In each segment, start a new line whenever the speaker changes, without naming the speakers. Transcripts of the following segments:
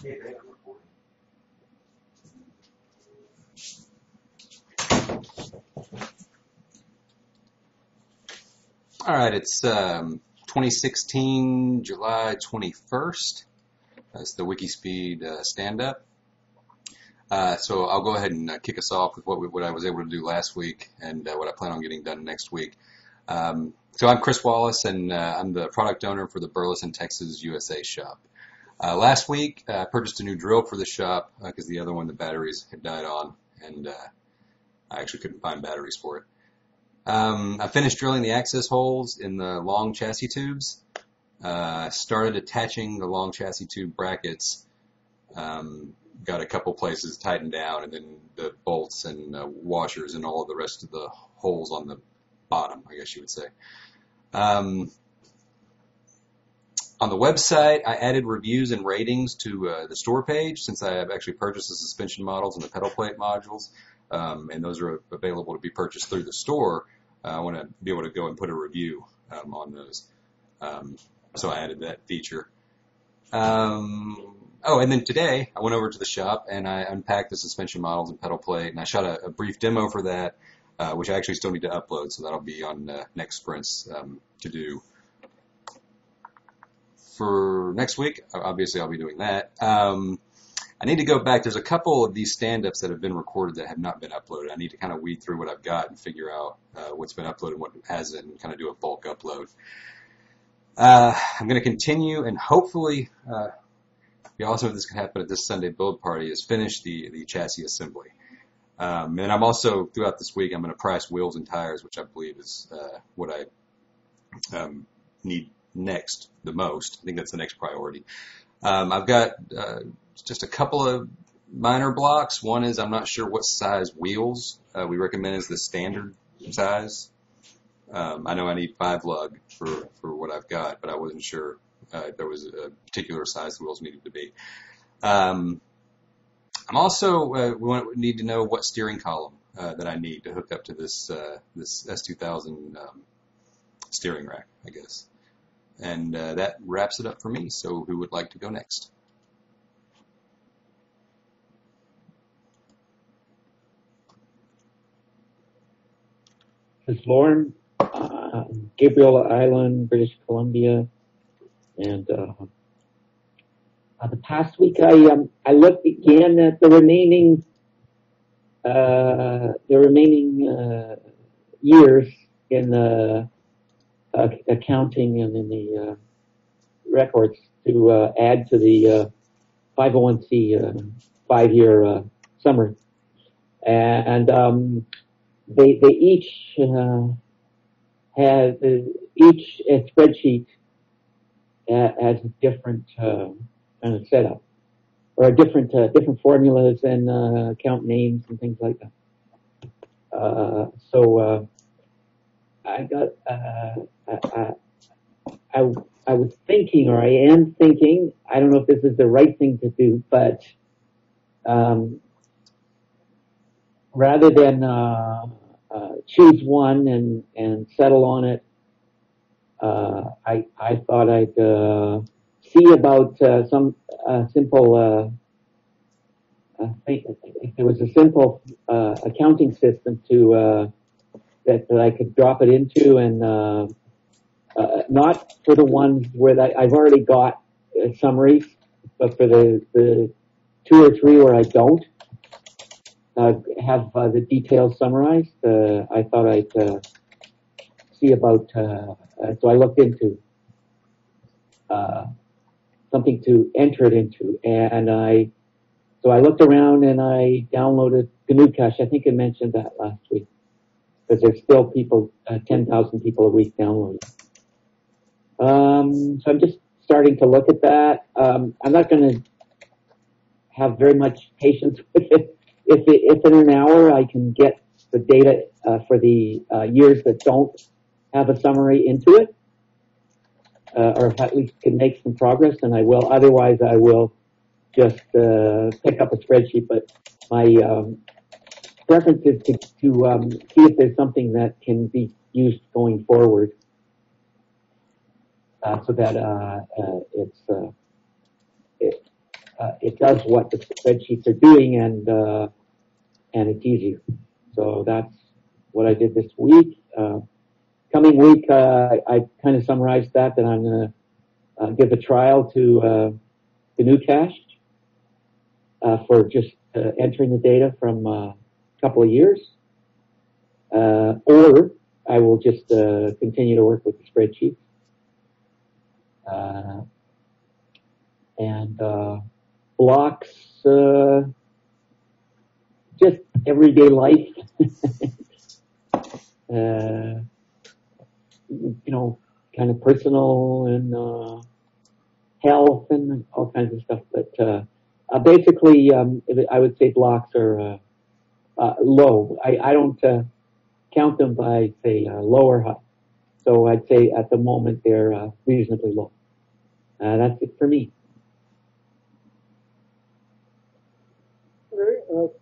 Hey, babe, I'm recording. All right, it's 2016, July 21st. That's the WIKISPEED stand-up. So I'll go ahead and kick us off with what I was able to do last week and what I plan on getting done next week. So I'm Chris Wallace, and I'm the product owner for the Burleson, Texas, USA shop. Last week, I purchased a new drill for the shop because the other one, the batteries had died on, and I actually couldn't find batteries for it. I finished drilling the access holes in the long chassis tubes. Started attaching the long chassis tube brackets. Got a couple places tightened down, and then the bolts and washers and all of the rest of the holes on the bottom, I guess you would say. On the website, I added reviews and ratings to the store page since I have actually purchased the suspension models and the pedal plate modules, and those are available to be purchased through the store. I want to be able to go and put a review on those. So I added that feature. Oh, and then today I went over to the shop and I unpacked the suspension models and pedal plate, and I shot a brief demo for that, which I actually still need to upload, so that'll be on next sprints to do. For next week, obviously I'll be doing that. I need to go back. There's a couple of these stand-ups that have been recorded that have not been uploaded. I need to kind of weed through what I've got and figure out what's been uploaded and what hasn't, and kind of do a bulk upload. I'm going to continue, and hopefully, also this can happen at this Sunday build party, is finish the chassis assembly. And I'm also, throughout this week, I'm going to price wheels and tires, which I believe is what I need next the most. I think that's the next priority. I've got just a couple of minor blocks. One is I'm not sure what size wheels we recommend as the standard size. I know I need 5 lug for what I've got, but I wasn't sure if there was a particular size the wheels needed to be. I'm also need to know what steering column that I need to hook up to this S2000 steering rack, I guess. And that wraps it up for me. So who would like to go next?
This is Lauren, Gabriel Island, British Columbia, and the past week I looked again at the remaining years in the accounting and in the records to add to the 501c 5-year summary, and they each have each spreadsheet has a different kind of setup, or different formulas and account names and things like that. So I got I was thinking, or I am thinking, I don't know if this is the right thing to do, but rather than choose one and settle on it, I thought I'd see about some simple. If there was a simple accounting system to that I could drop it into, and not for the ones where I've already got summaries, but for the 2 or 3 where I don't have the details summarized. I thought I'd see about, so I looked into something to enter it into, and so I looked around and I downloaded GNU Cache. I think I mentioned that last week, because there's still people, 10,000 people a week downloading. So I'm just starting to look at that. I'm not going to have very much patience with it. If in an hour I can get the data for the years that don't have a summary into it, or if at least can make some progress, then I will. Otherwise, I will just pick up a spreadsheet. But my preference is to see if there's something that can be used going forward, so that it does what the spreadsheets are doing, and it's easier. So that's what I did this week. Coming week, I kind of summarized that I'm going to give a trial to GNU Cache for just entering the data from a couple of years, or I will just continue to work with the spreadsheets. And blocks, just everyday life. Kind of personal and health and all kinds of stuff. But basically, I would say blocks are low. I don't count them by, say, low or high. So I'd say at the moment they're reasonably low. That's it for me.
Okay, that's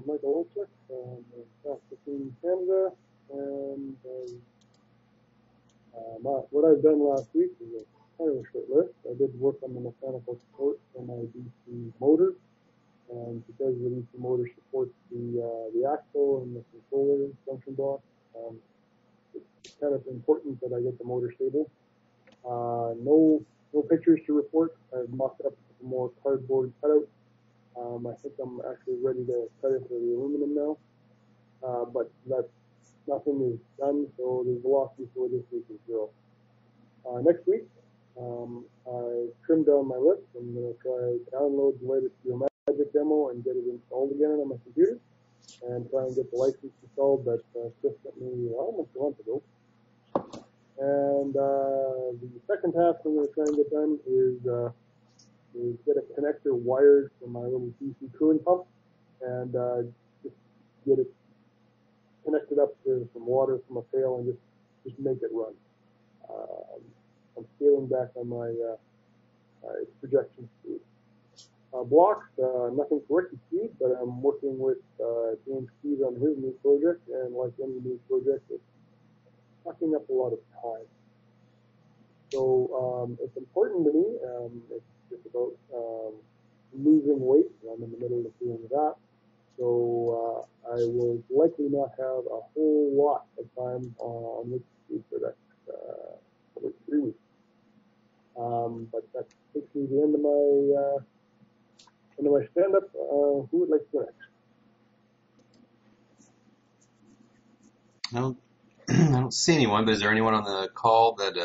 Michael Olczyk from Saskatoon, Canada, and what I've done last week is kind of a short list. I did work on the mechanical support for my DC motor, and because the DC motor supports the axle and the controller junction block, it's kind of important that I get the motor stable. No pictures to report. I've mocked up some more cardboard cutouts. I think I'm actually ready to cut it for the aluminum now, but nothing is done, so the velocity for this week is 0. Next week, I trimmed down my list. I'm going to try download the latest Magic demo and get it installed again on my computer, and try and get the license installed that Chris sent me almost a month ago. And the second task I'm going to try and get done is get a connector wired for my little DC cooling pump, and just get it connected up to some water from a pail and just make it run. I'm scaling back on my projection speed. Blocks, nothing for WIKISPEED, but I'm working with James Keys on his new project, and like any new project, it's sucking up a lot of time. So it's important to me. It's just about losing weight, and I'm in the middle of doing that. So I will likely not have a whole lot of time on WIKISPEED for the next 3 weeks. But that takes me to the end of my stand-up. Who would like to go next?
I don't see anyone, but is there anyone on the call that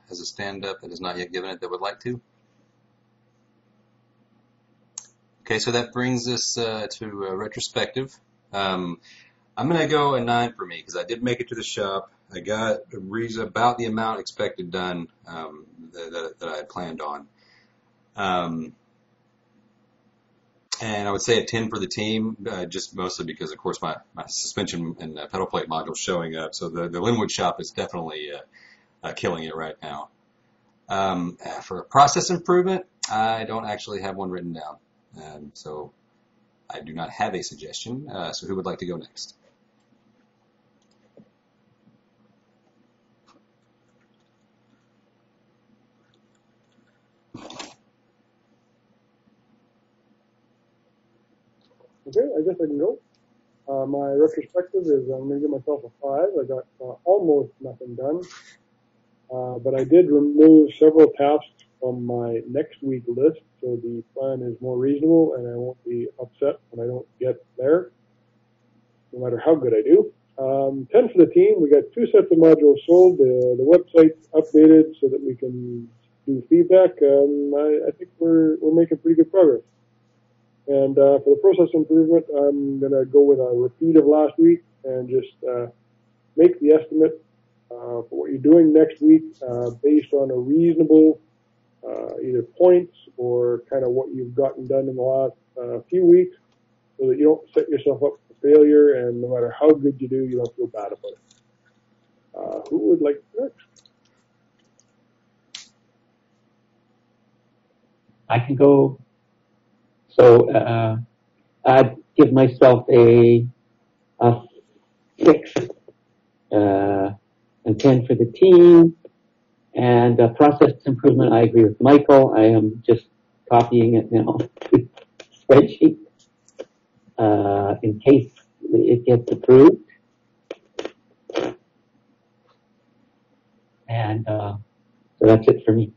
has a stand-up that has not yet given it that would like to? Okay, so that brings us to retrospective. I'm going to go a 9 for me because I did make it to the shop. I got about the amount expected done that I had planned on. And I would say a 10 for the team, just mostly because, of course, my suspension and pedal plate module is showing up. So the Linwood shop is definitely killing it right now. For process improvement, I don't actually have one written down. So I do not have a suggestion. So who would like to go next?
Okay, I guess I can go. My retrospective is I'm going to give myself a 5. I got almost nothing done. But I did remove several tasks from my next week list, so the plan is more reasonable, and I won't be upset when I don't get there, no matter how good I do. 10 for the team. We got 2 sets of modules sold. The website's updated so that we can do feedback. I think we're making pretty good progress. And for the process improvement, I'm going to go with a repeat of last week and just make the estimate for what you're doing next week based on a reasonable either points or kind of what you've gotten done in the last few weeks, so that you don't set yourself up for failure, and no matter how good you do, you don't feel bad about it. Who would like to next?
I can go. So I'd give myself a 6 and 10 for the team. And process improvement, I agree with Michael. I am just copying it now to spreadsheet in case it gets approved. And so that's it for me.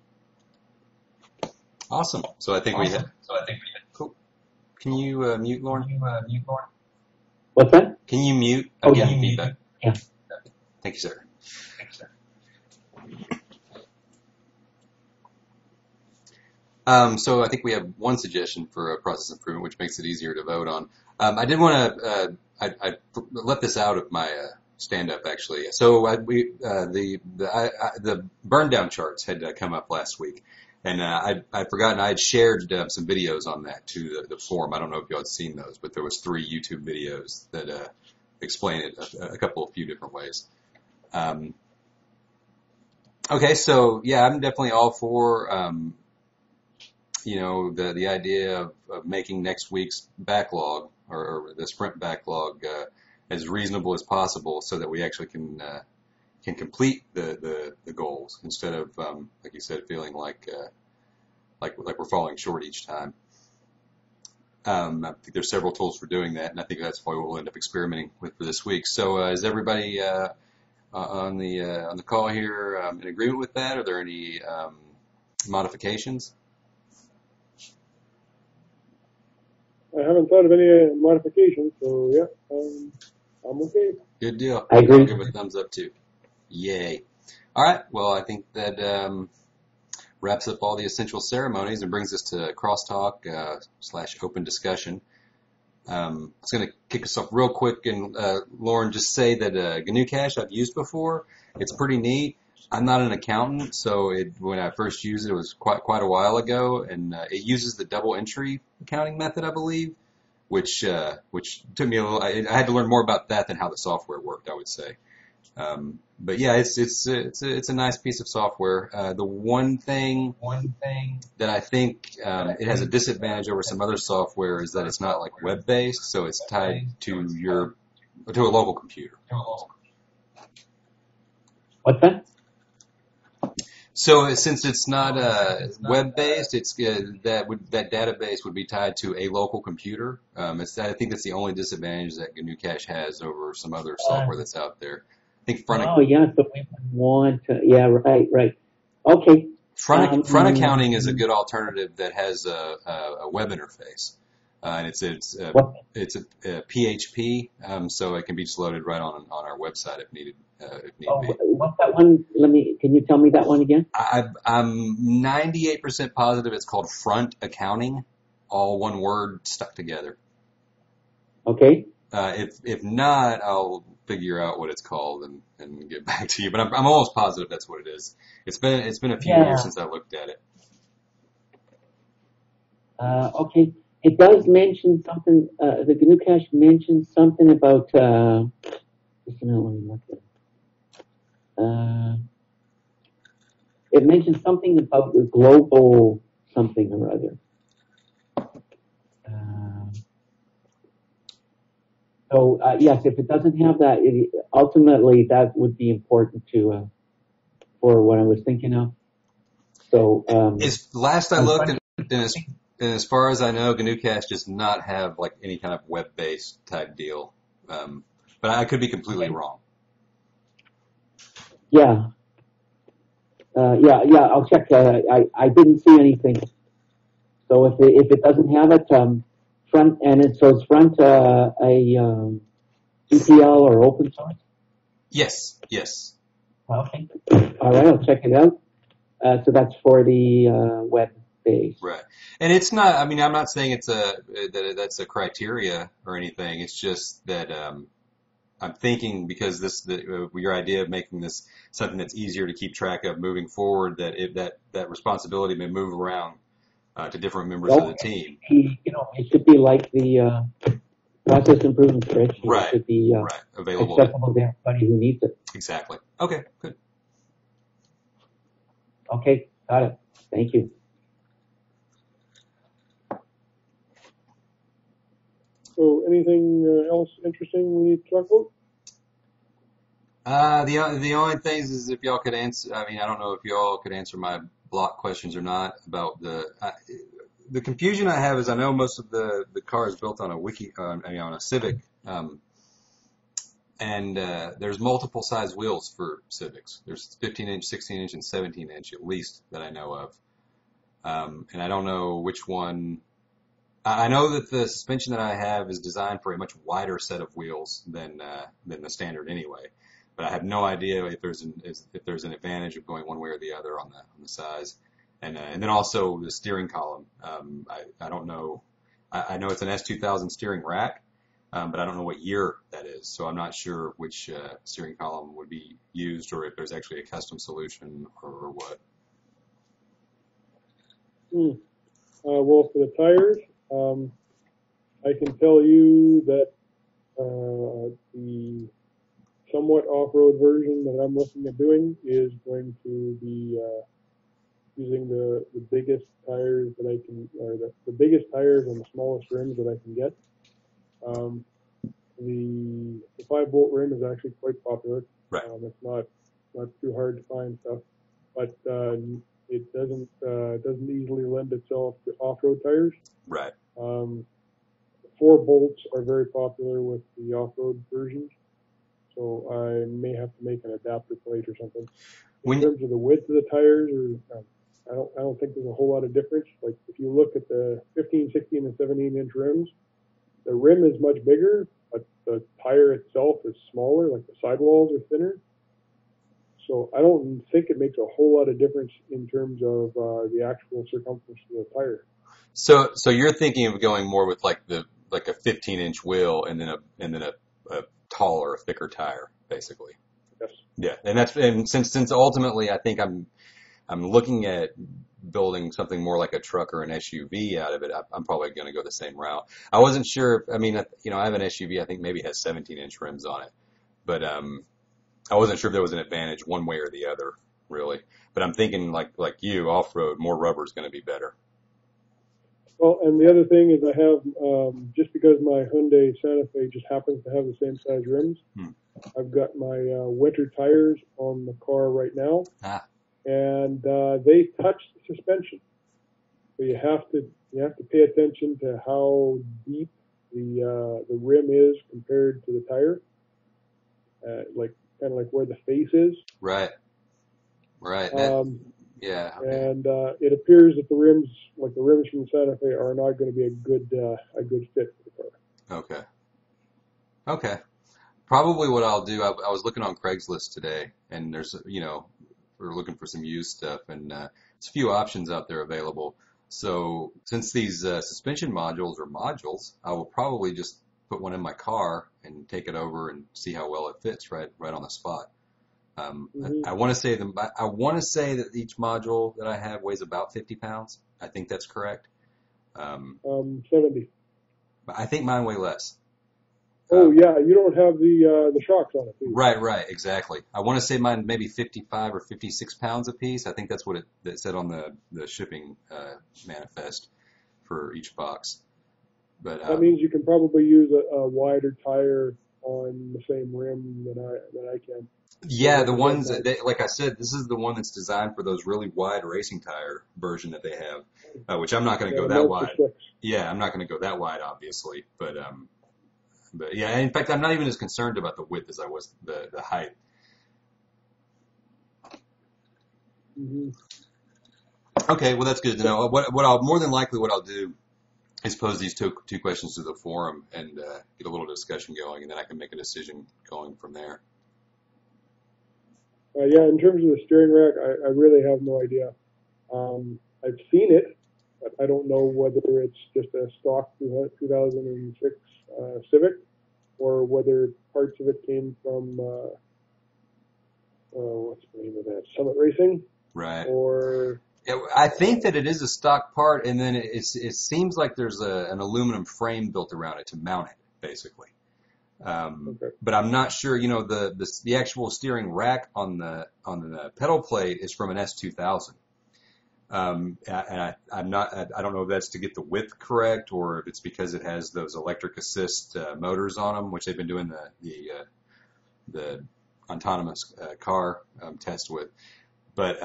Awesome. So I think we had. Cool. Can you mute, Lauren?
What's that?
Can you mute?
Oh,
Again,
yeah.
feedback.
Yeah.
Thank you, sir. So I think we have one suggestion for a process improvement, which makes it easier to vote on. I did want to I let this out of my stand-up actually. So the burn down charts had come up last week, and I'd forgotten I had shared some videos on that to the forum. I don't know if you all had seen those, but there was 3 YouTube videos that explain it a few different ways. Okay, so yeah, I'm definitely all for the idea of making next week's backlog or the sprint backlog as reasonable as possible, so that we actually can complete the goals instead of like you said, feeling like we're falling short each time. I think there's several tools for doing that, and I think that's probably what we'll end up experimenting with for this week. So is everybody on the call here in agreement with that? Are there any modifications?
I haven't thought of any modifications, so yeah, I'm okay.
Good deal.
I agree.
I'll give it a thumbs up too. Yay. All right. Well, I think that wraps up all the essential ceremonies and brings us to crosstalk / open discussion. I was going to kick us off real quick and Lauren, just say that GNU Cache I've used before. It's pretty neat. I'm not an accountant, so when I first used it, it was quite a while ago, and it uses the double entry accounting method, I believe, which took me a little. I had to learn more about that than how the software worked, I would say. But yeah, it's a nice piece of software. The one thing that I think it has a disadvantage over some other software is that it's not like web based, so it's tied to a local computer.
What's that?
So since it's not web-based, it's that database would be tied to a local computer. I think that's the only disadvantage that GNU Cache has over some other software that's out there. I think
Oh, yeah, so we want to, yeah, right. Okay.
front accounting is a good alternative that has a web interface, and it's a PHP, so it can be just loaded right on our website if needed.
What's that one? Can you tell me that one again?
I'm 98% positive it's called Front Accounting, all one word stuck together.
Okay.
If not, I'll figure out what it's called and get back to you. But I'm almost positive that's what it is. It's been a few years since I looked at it.
Okay. It does mention something. The GNU Cache mentions something about. Just a minute, let me look at it. It mentions something about the global something or other. So yes, if it doesn't have that, ultimately that would be important for what I was thinking of. So
last I looked, and as far as I know, GNU Cache does not have like any kind of web-based type deal. But I could be completely wrong.
Yeah. I'll check. I didn't see anything. So if it doesn't have it, front it's front a GPL or open source.
Yes.
Okay. All right, I'll check it out. So that's for the web base.
Right. And it's not. I mean, I'm not saying that's a criteria or anything. It's just that. I'm thinking because your idea of making this something that's easier to keep track of moving forward, that responsibility may move around to different members of the team.
It should be like the process improvement spreadsheet.
Right.
It should be
available
accessible to everybody who needs it.
Exactly. Okay. Good.
Okay. Got it. Thank you.
So anything else interesting we need to talk about?
The only things is if y'all could answer. I mean, I don't know if y'all could answer my block questions or not about the confusion I have is I know most of the car is built on a on a Civic, and there's multiple size wheels for Civics. There's 15-inch, 16-inch, and 17-inch at least that I know of. And I don't know which one. I know that the suspension that I have is designed for a much wider set of wheels than the standard anyway. But I have no idea if there's an advantage of going one way or the other on the size. And then also the steering column. I don't know. I know it's an S2000 steering rack, but I don't know what year that is. So I'm not sure which steering column would be used, or if there's actually a custom solution or what.
Well, for the tires, I can tell you that the somewhat off-road version that I'm looking at doing is going to be using the biggest tires that I can, or the biggest tires and the smallest rims that I can get. The 5-bolt rim is actually quite popular.
Right.
It's not too hard to find stuff, but it doesn't easily lend itself to off-road tires.
Right.
4 bolts are very popular with the off-road versions, so I may have to make an adapter plate or something. In terms of the width of the tires, I don't think there's a whole lot of difference. Like if you look at the 15, 16, and 17-inch rims, the rim is much bigger, but the tire itself is smaller. Like the sidewalls are thinner. So I don't think it makes a whole lot of difference in terms of the actual circumference of the tire.
So you're thinking of going more with like a 15-inch wheel and then a taller, thicker tire, basically.
Yes.
Yeah, and since ultimately I think I'm looking at building something more like a truck or an SUV out of it. I'm probably going to go the same route. I wasn't sure. I mean, I have an SUV. I think maybe it has 17-inch rims on it, but I wasn't sure if there was an advantage one way or the other, really. But I'm thinking like you, off-road, more rubber is going to be better.
Well, and the other thing is I have, just because my Hyundai Santa Fe just happens to have the same size rims, I've got my winter tires on the car right now, and they touch the suspension. So you have to pay attention to how deep the rim is compared to the tire, kind of like where the face is.
Right. Yeah. Okay.
And it appears that the rims from the Santa Fe are not going to be a good fit for the car.
Okay. Probably what I'll do. I was looking on Craigslist today, and there's we're looking for some used stuff, and there's a few options out there available. So since these suspension modules are modules, I will probably just put one in my car and take it over and see how well it fits right on the spot. I want to say that each module that I have weighs about 50 pounds. I think that's correct.
70.
But I think mine weigh less.
Oh yeah, you don't have the shocks on it, do you?
Right, exactly. I want to say mine maybe 55 or 56 pounds a piece. I think that's what it said on the shipping manifest for each box. But
that means you can probably use a wider tire on the same rim than I can.
Yeah, the ones that like I said, this is the one that's designed for those really wide racing tire version that they have, which I'm not going to go that wide. Yeah, I'm not going to go that wide, obviously, but yeah, in fact, I'm not even as concerned about the width as I was the height.
Mm-hmm.
Okay, well that's good to know. What I'll do is pose these two questions to the forum and get a little discussion going, and then I can make a decision going from there.
Yeah, in terms of the steering rack, I really have no idea. I've seen it, but I don't know whether it's just a stock 2006 Civic or whether parts of it came from, what's the name of that, Summit Racing?
Right.
Or...
I think that it is a stock part, and then it seems like there's an aluminum frame built around it to mount it, basically.
Okay.
But I'm not sure. The actual steering rack on the pedal plate is from an S2000, and I'm not. I don't know if that's to get the width correct or if it's because it has those electric assist motors on them, which they've been doing the autonomous car test with. But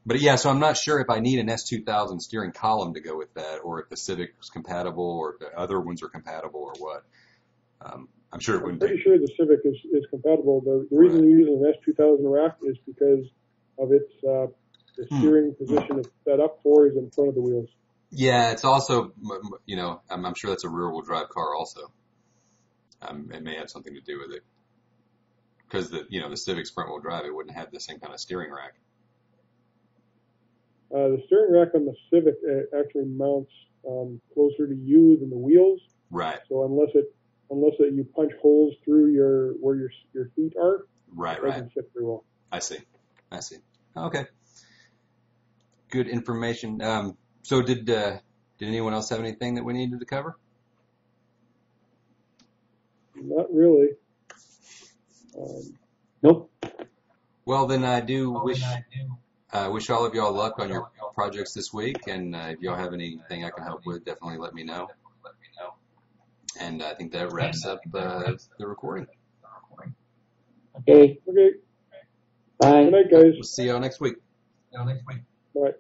But yeah, so I'm not sure if I need an S2000 steering column to go with that, or if the Civic's compatible, or if the other ones are compatible, or what. I'm sure it
I'm
wouldn't
pretty
take.
sure the Civic is compatible. The reason
Right.
you're using an S2000 rack is because of its the steering position it's set up for is in front of the wheels.
Yeah, it's also, you know, I'm sure that's a rear-wheel drive car also. It may have something to do with it. Because the Civic's front-wheel drive, it wouldn't have the same kind of steering rack.
The steering rack on the Civic actually mounts closer to you than the wheels.
Right.
So unless you punch holes through where your feet are,
Right,
it
right.
doesn't fit very well.
I see. Okay. Good information. So did anyone else have anything that we needed to cover?
Not really.
Nope.
Well, then I do wish all of y'all luck on your projects this week, and if y'all have anything I can help with, definitely let me know. And I think that wraps up the recording.
Okay.
Okay.
Bye.
Good night, guys.
We'll see y'all next week.
Bye.